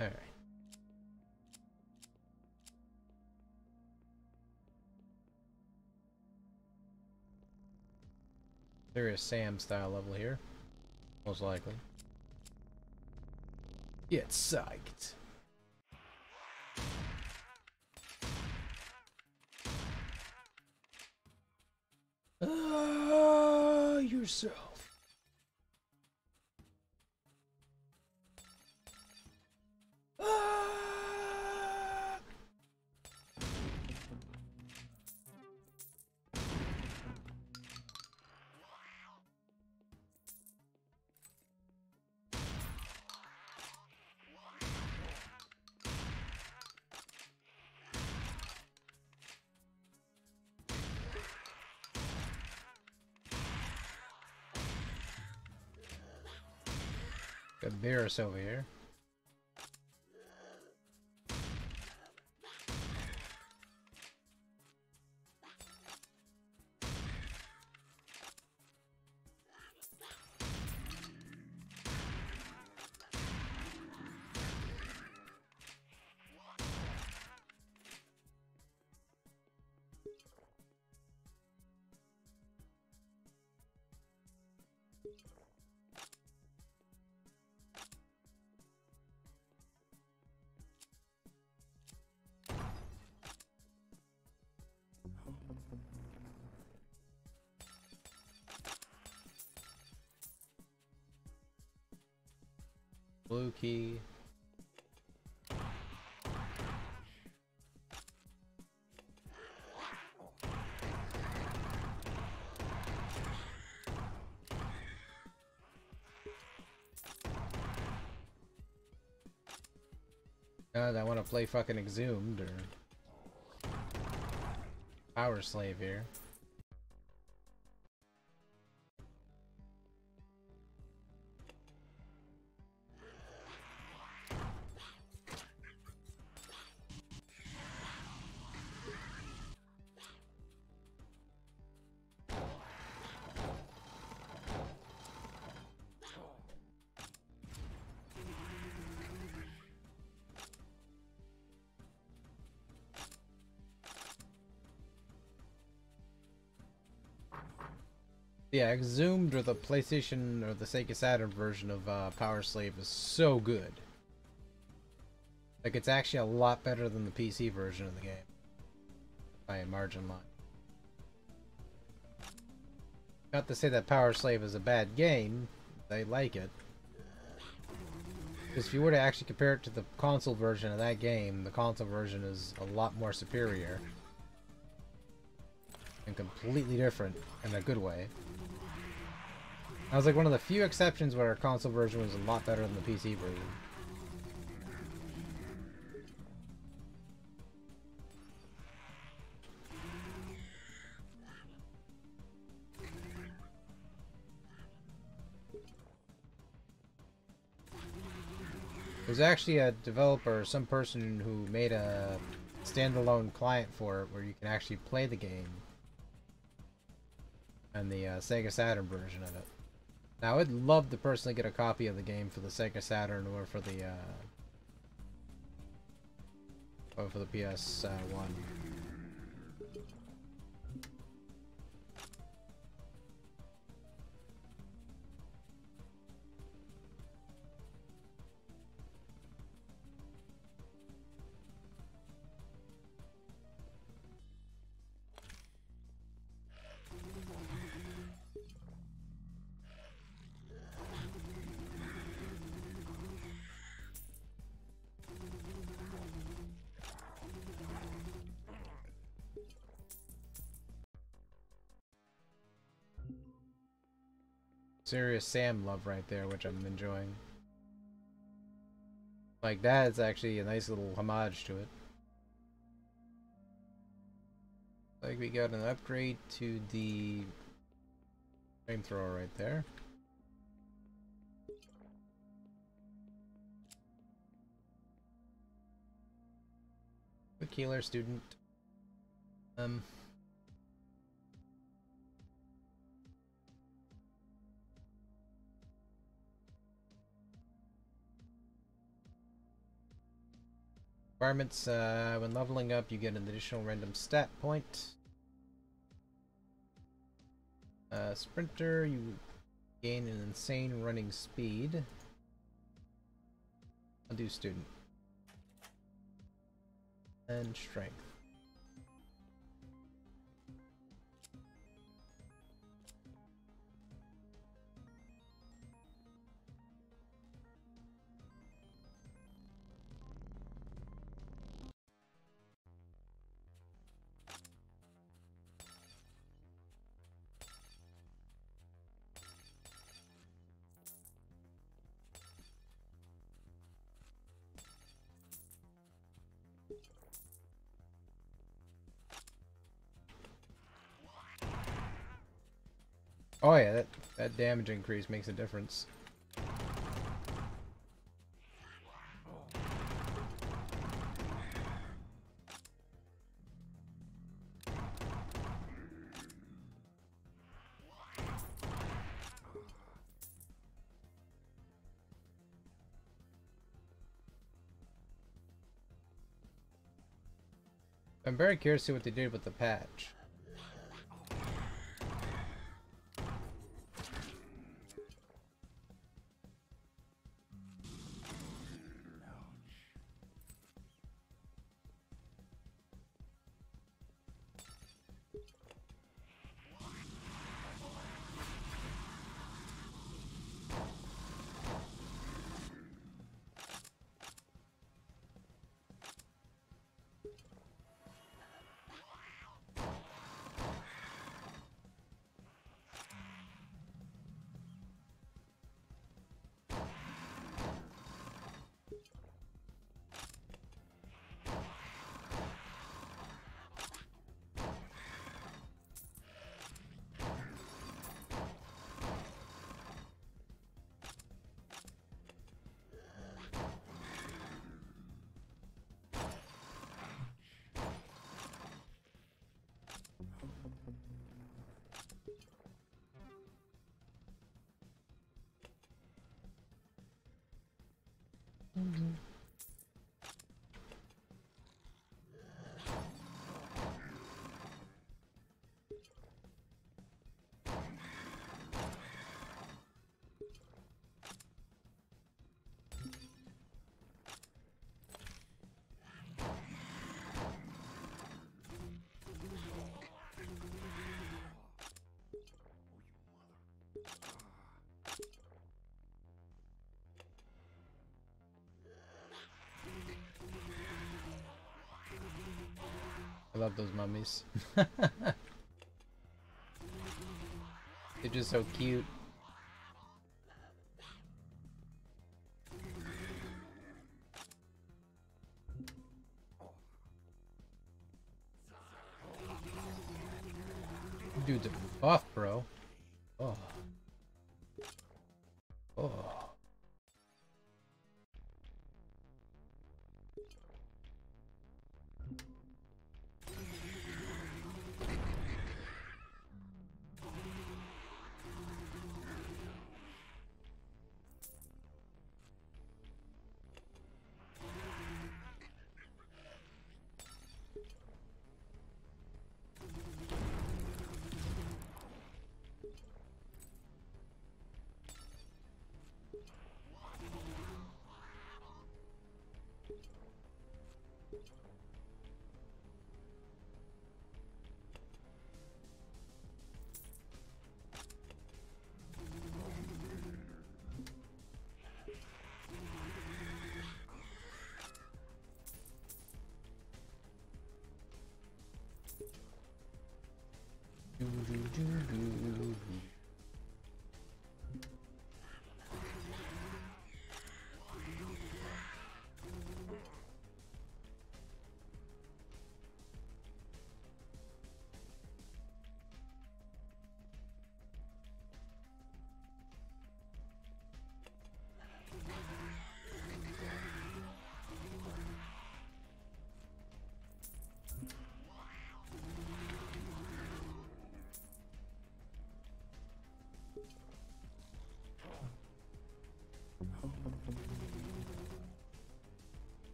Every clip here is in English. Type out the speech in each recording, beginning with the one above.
Alright. Serious Sam style level here. Most likely. Get psyched. Yourself. Got Varus over here. Blue key. God, I want to play fucking Exhumed or Power Slave here. Yeah, Exhumed or the PlayStation or the Sega Saturn version of Power Slave is so good. Like, it's actually a lot better than the PC version of the game. By a margin line. Not to say that Power Slave is a bad game, I like it. Because if you were to actually compare it to the console version of that game, the console version is a lot more superior. And completely different in a good way. That was like one of the few exceptions where our console version was a lot better than the PC version. There's actually a developer, some person who made a standalone client for it where you can actually play the game. And the Sega Saturn version of it. Now, I'd love to personally get a copy of the game for the Sega Saturn or for the PS1. Serious Sam love right there, which I'm enjoying. Like, that is actually a nice little homage to it. Like, we got an upgrade to the flamethrower right there. Quick healer student. Requirements, when leveling up, you get an additional random stat point. Sprinter, you gain an insane running speed. I'll do student. And strength. Oh yeah, that damage increase makes a difference. I'm very curious to see what they did with the patch. I love those mummies. They're just so cute. Dude's a buff, bro. Oh. Oh.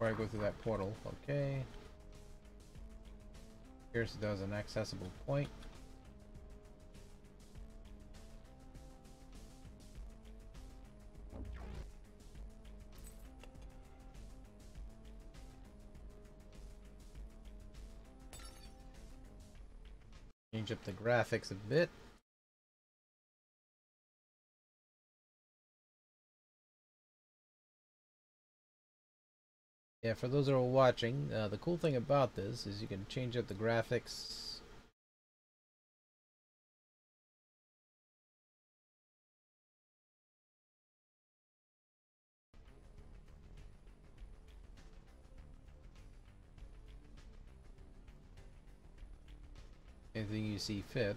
Before I go through that portal. Okay. Here's there's an accessible point. Change up the graphics a bit. Yeah, for those that are watching, the cool thing about this is you can change up the graphics. Anything you see fit.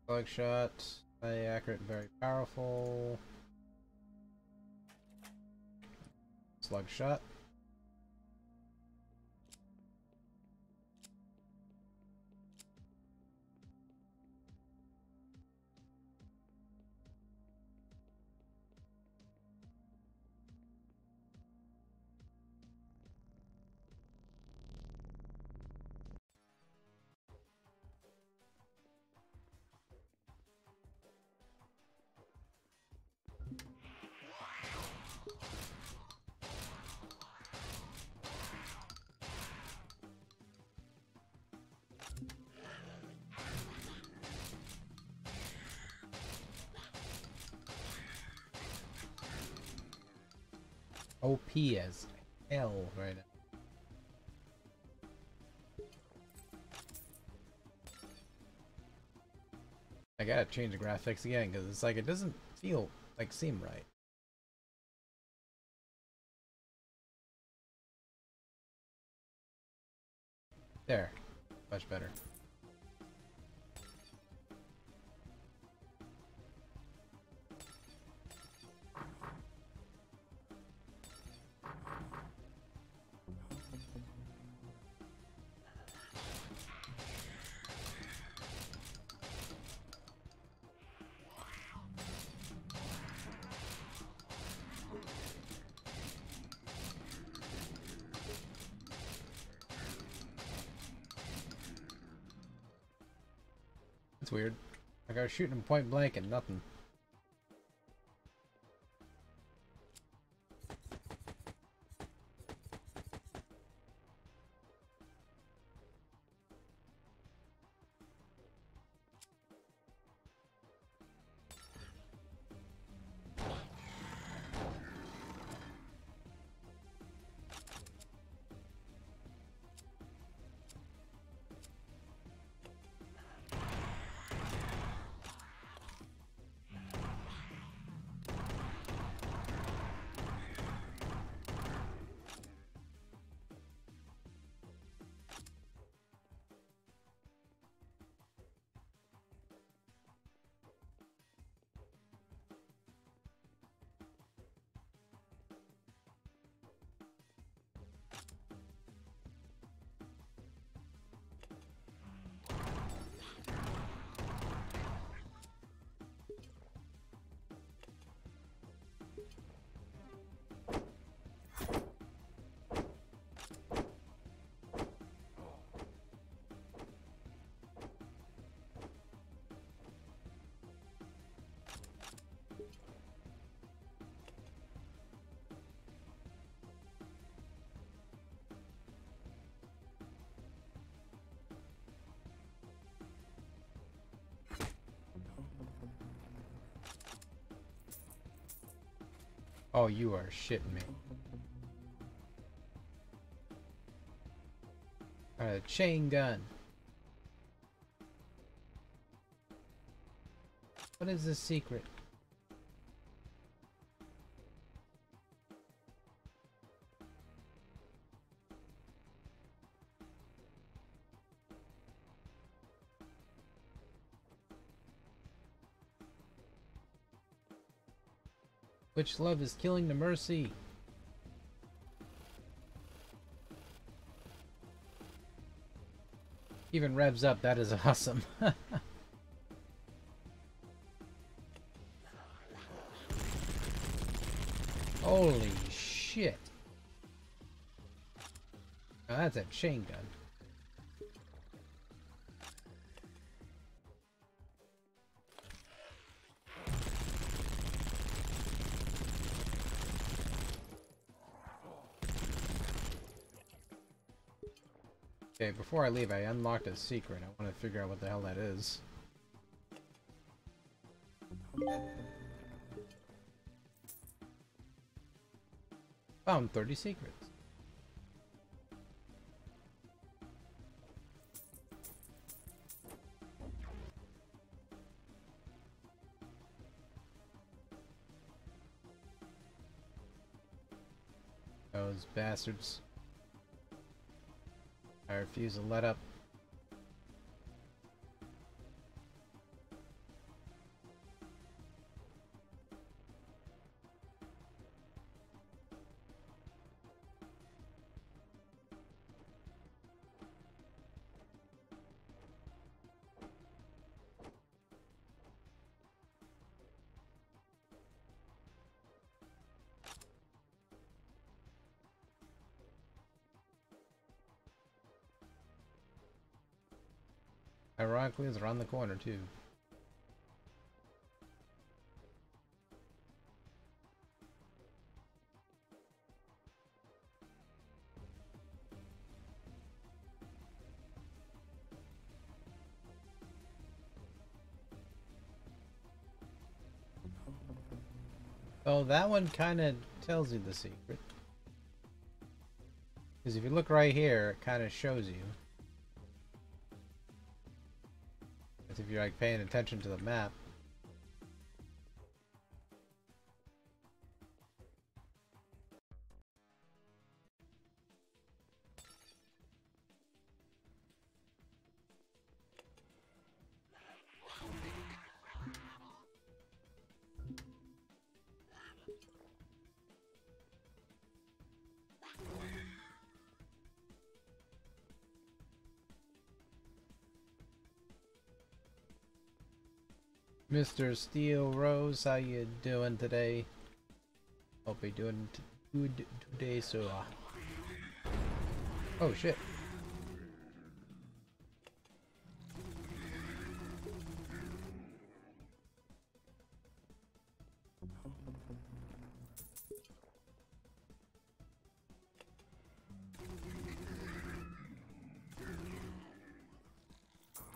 Buckshot, highly accurate and very powerful. Slug shot. OP as hell right now. I gotta change the graphics again because it's like it doesn't feel like seem right. There, much better. It's weird. Like I was shooting him point blank and nothing. Oh, you are shitting me. A chain gun. What is this secret? Which love is killing the mercy? Even revs up, that is awesome. Holy shit. Now that's a chain gun. Okay, before I leave, I unlocked a secret. I want to figure out what the hell that is. Found 30 secrets. Those bastards. I refuse to let up. Ironically, it's around the corner too. Oh, that one kind of tells you the secret. Because if you look right here, it kind of shows you. If you're like paying attention to the map. Mr. Steel Rose, how you doing today? Hope you're doing good today, so oh shit.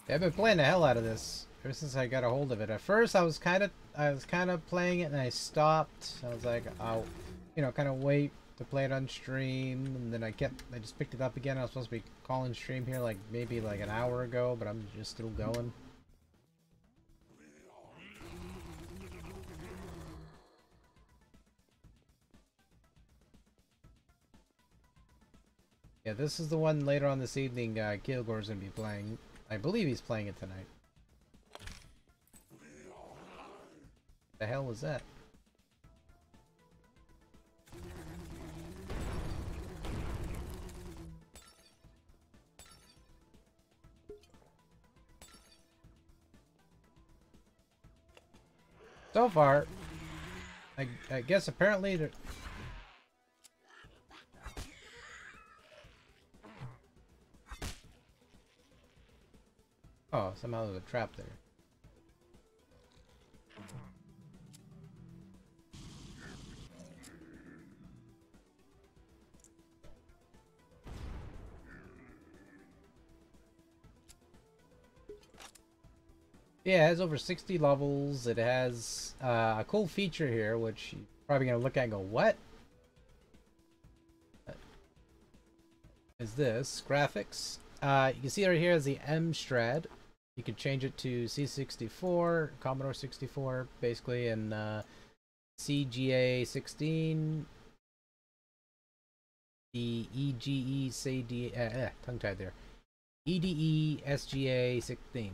Yeah, I've been playing the hell out of this ever since I got a hold of it. At first, I was kind of playing it, and I stopped. I was like, I'll, you know, kind of wait to play it on stream, and then I just picked it up again. I was supposed to be calling stream here like maybe like an hour ago, but I'm just still going. Yeah, this is the one later on this evening. Kilgore's gonna be playing. I believe he's playing it tonight. The hell was that? So far, I guess apparently there. Oh, somehow there's a trap there. Yeah, it has over 60 levels. It has a cool feature here, which probably gonna look at and go, what is this? Graphics. You can see right here is the M Strad. You can change it to C64, Commodore 64, basically, and CGA 16. The EGE CD tongue tied there. EDE SGA 16.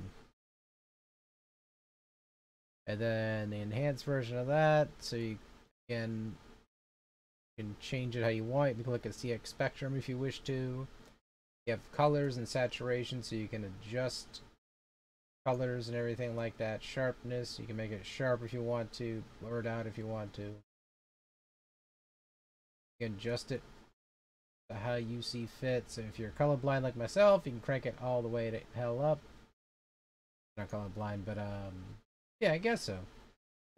And then the enhanced version of that, so you can change it how you want. You can look at CX spectrum if you wish to. You have colors and saturation, so you can adjust colors and everything like that. Sharpness, you can make it sharp if you want to, blur it out if you want to. You can adjust it to how you see fit. So if you're colorblind like myself, you can crank it all the way to hell up. Not colorblind, but yeah, I guess so.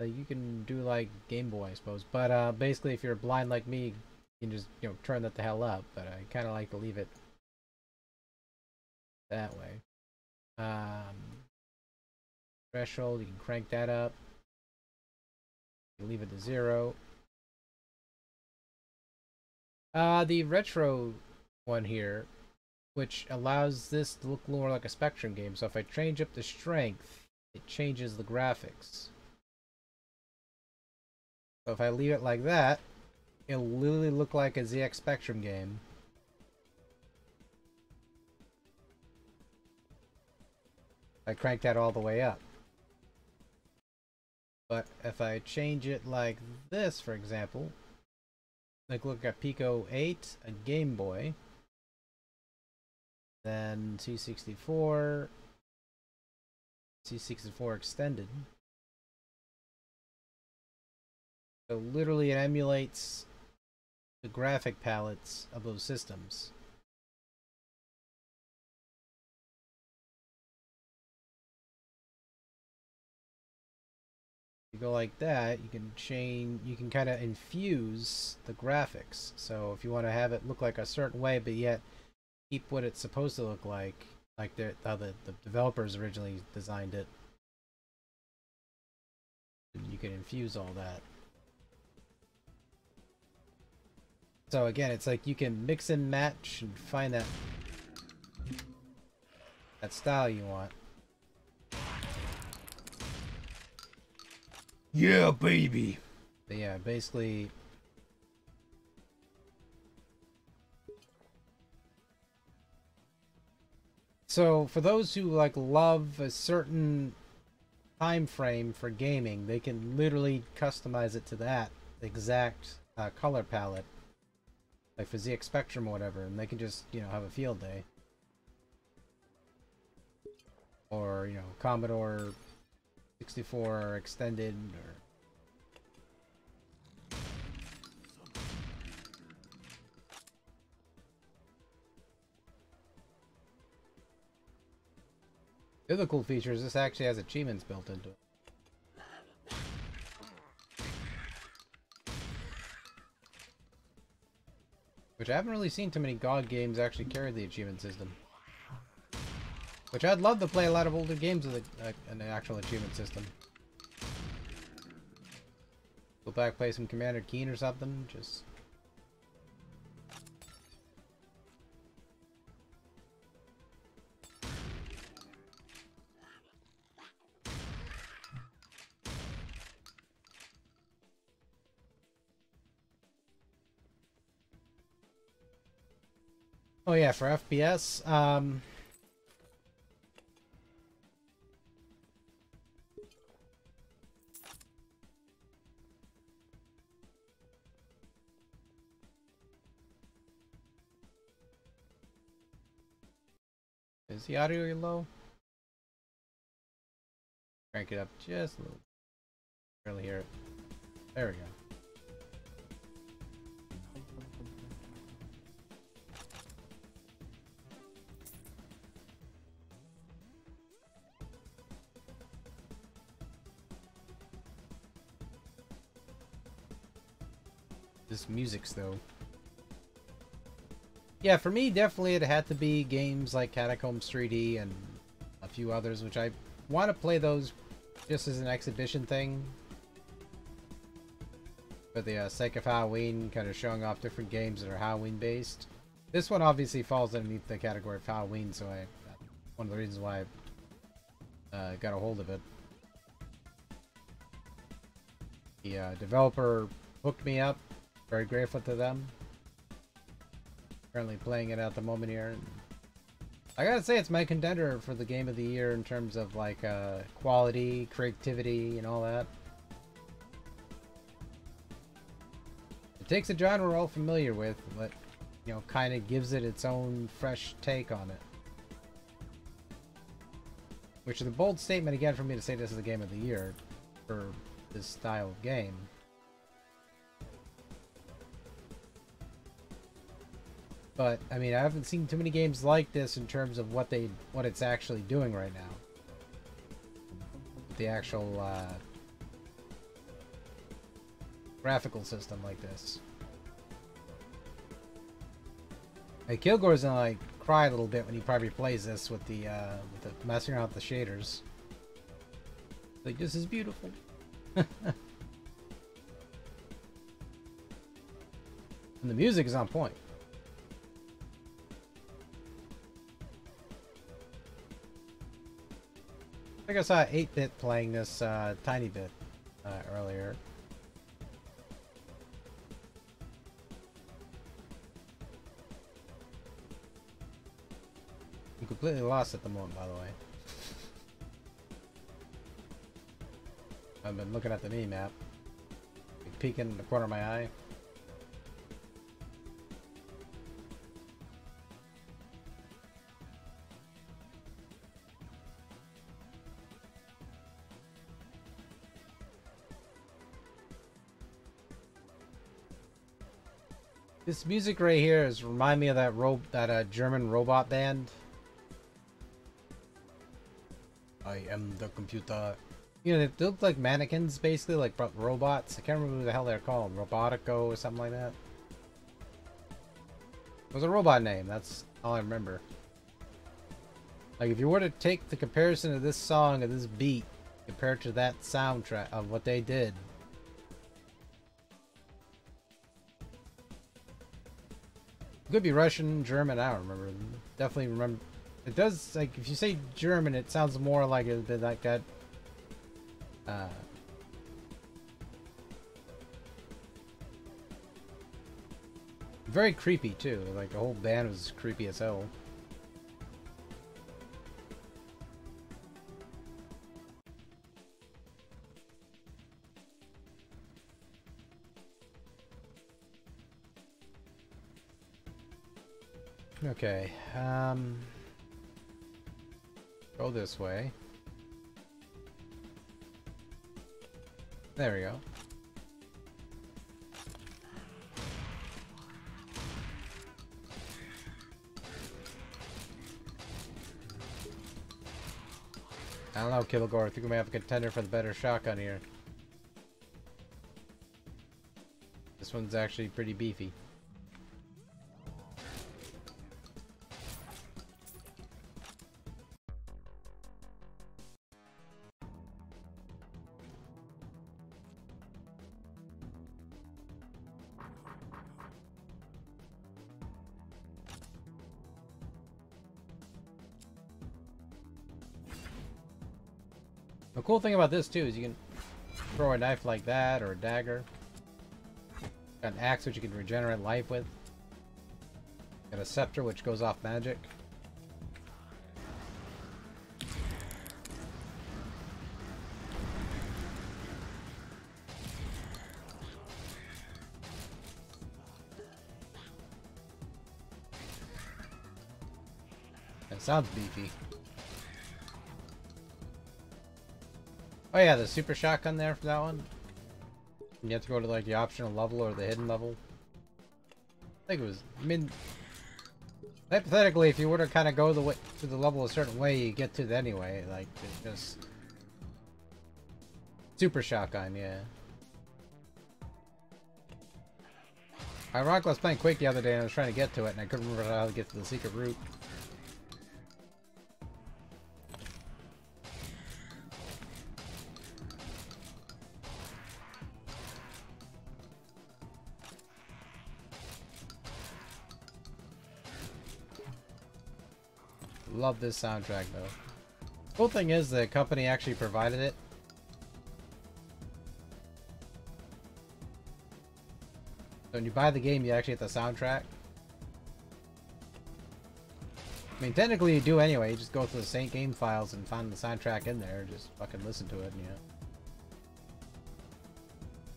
You can do like Game Boy, I suppose. But basically, if you're blind like me, you can just turn that the hell up. But I kind of like to leave it that way. Threshold, you can crank that up. You can leave it to 0. The retro one here, which allows this to look more like a Spectrum game. So if I change up the strength, it changes the graphics. So if I leave it like that, it'll literally look like a ZX Spectrum game. I crank that all the way up. But if I change it like this, for example, like look at Pico 8, a Game Boy, then C64 extended. So literally it emulates the graphic palettes of those systems. You go like that, you can kind of infuse the graphics. So if you want to have it look like a certain way, but yet keep what it's supposed to look like how the developers originally designed it, you can infuse all that. So again, it's like you can mix and match and find that style you want. Yeah, baby. But yeah, basically. So for those who love a certain time frame for gaming, they can literally customize it to that exact color palette, like for ZX Spectrum or whatever, and they can just have a field day. Or Commodore 64 extended, or the other cool feature is this actually has achievements built into it. Which I haven't really seen too many GOG games actually carry the achievement system. Which I'd love to play a lot of older games with an actual achievement system. Go back, play some Commander Keen or something, just... Oh yeah, for FPS, is the audio low? Crank it up just a little. Barely hear it. There we go. This music's though. Yeah, for me, definitely it had to be games like Catacombs 3D and a few others, which I want to play those just as an exhibition thing. for the sake of Halloween, kind of showing off different games that are Halloween based. This one obviously falls underneath the category of Halloween, so one of the reasons why I got a hold of it. The developer hooked me up. Very grateful to them. Currently playing it at the moment here. I gotta say, it's my contender for the game of the year in terms of like quality, creativity, and all that. It takes a genre we're all familiar with, but you know, kind of gives it its own fresh take on it. Which is a bold statement again for me to say this is the game of the year for this style of game. But I mean, I haven't seen too many games like this in terms of what it's actually doing right now. The actual graphical system like this. Hey, Kilgore's gonna like cry a little bit when he probably plays this with the messing around with the shaders. Like, this is beautiful. And the music is on point. I think I saw 8-Bit playing this tiny bit earlier. I'm completely lost at the moment, by the way. I've been looking at the mini-map. Peeking in the corner of my eye. This music right here is remind me of that German robot band. I am the computer. You know, they look like mannequins, basically, like robots. I can't remember what the hell they're called. Robotico or something like that. It was a robot name. That's all I remember. Like, if you were to take the comparison of this song and this beat compared to that soundtrack of what they did. It could be Russian, German, I don't remember. Definitely remember. It does, like, if you say German, it sounds more like it would be like that. Very creepy, too. Like, the whole band was creepy as hell. Okay, go this way. There we go. I don't know, Kilgore. I think we may have a contender for the better shotgun here. This one's actually pretty beefy. The cool thing about this too is you can throw a knife like that or a dagger. Got an axe which you can regenerate life with. Got a scepter which goes off magic. That sounds beefy. Oh yeah, the super shotgun there for that one. You have to go to like the optional level or the hidden level. I think it was, I mean, hypothetically, if you were to kind of go to the level a certain way, you get to it anyway. Like, it's just super shotgun, yeah. Ironically, I was playing Quake the other day and I was trying to get to it and I couldn't remember how to get to the secret route. Love this soundtrack though. Cool thing is the company actually provided it. So when you buy the game, you actually get the soundtrack. I mean, technically you do anyway. You just go through the same game files and find the soundtrack in there. Just fucking listen to it, you know.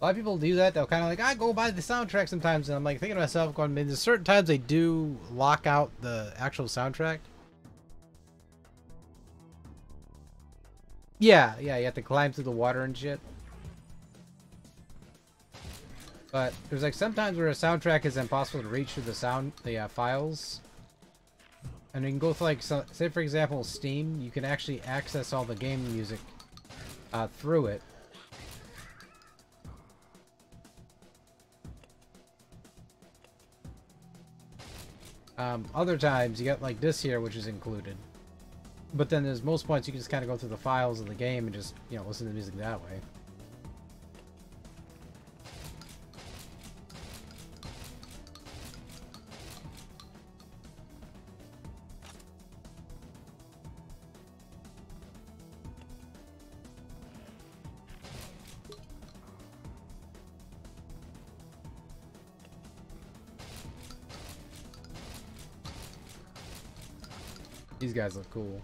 A lot of people do that. They'll kind of like, I go buy the soundtrack sometimes, and I'm like thinking to myself, going, man, there's certain times they do lock out the actual soundtrack. Yeah, you have to climb through the water and shit. But there's like sometimes where a soundtrack is impossible to reach through the files. And you can go through like, say for example, Steam, you can actually access all the game music through it. Other times you get like this here, which is included. But then there's most points you can just kind of go through the files of the game and just, you know, listen to the music that way. These guys look cool.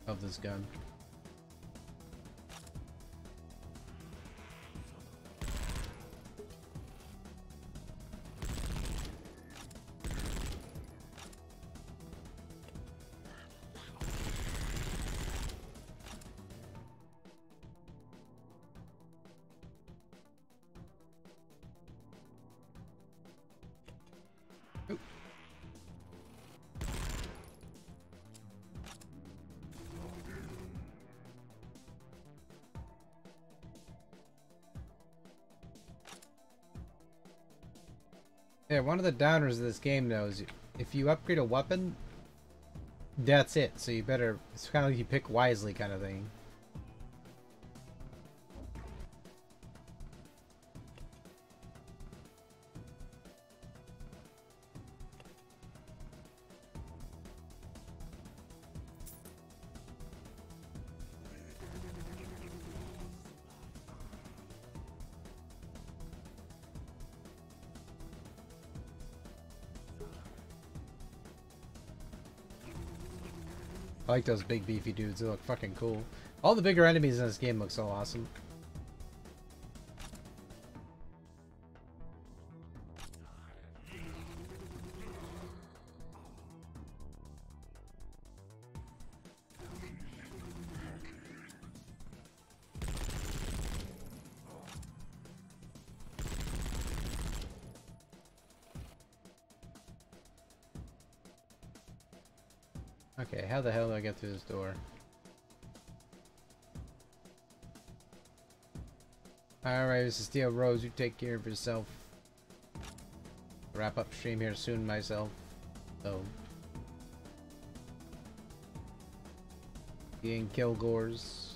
Of this gun. Oop. Yeah, one of the downers of this game though is if you upgrade a weapon, that's it. So you better, it's kind of like you pick wisely kind of thing. I like those big beefy dudes. They look fucking cool. All the bigger enemies in this game look so awesome. Okay, how the hell do I get through this door? Alright, this is Steel Rose. You take care of yourself. Wrap up stream here soon myself. So. Being Kilgores.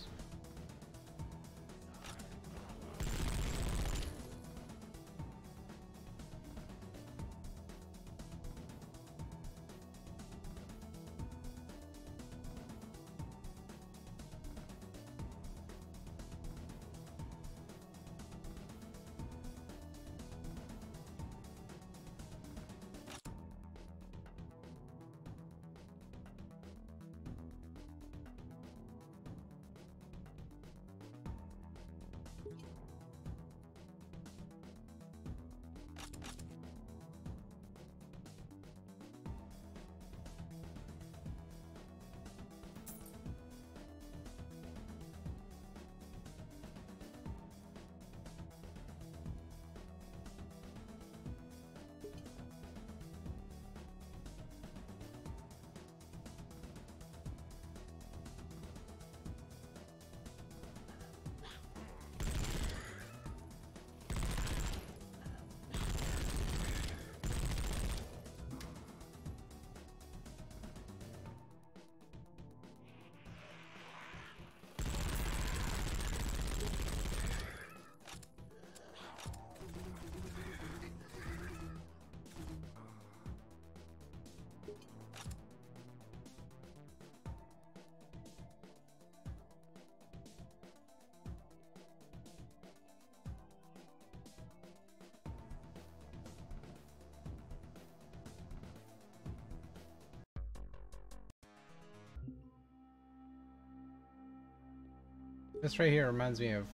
This right here reminds me of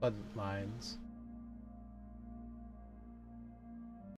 Bloodlines.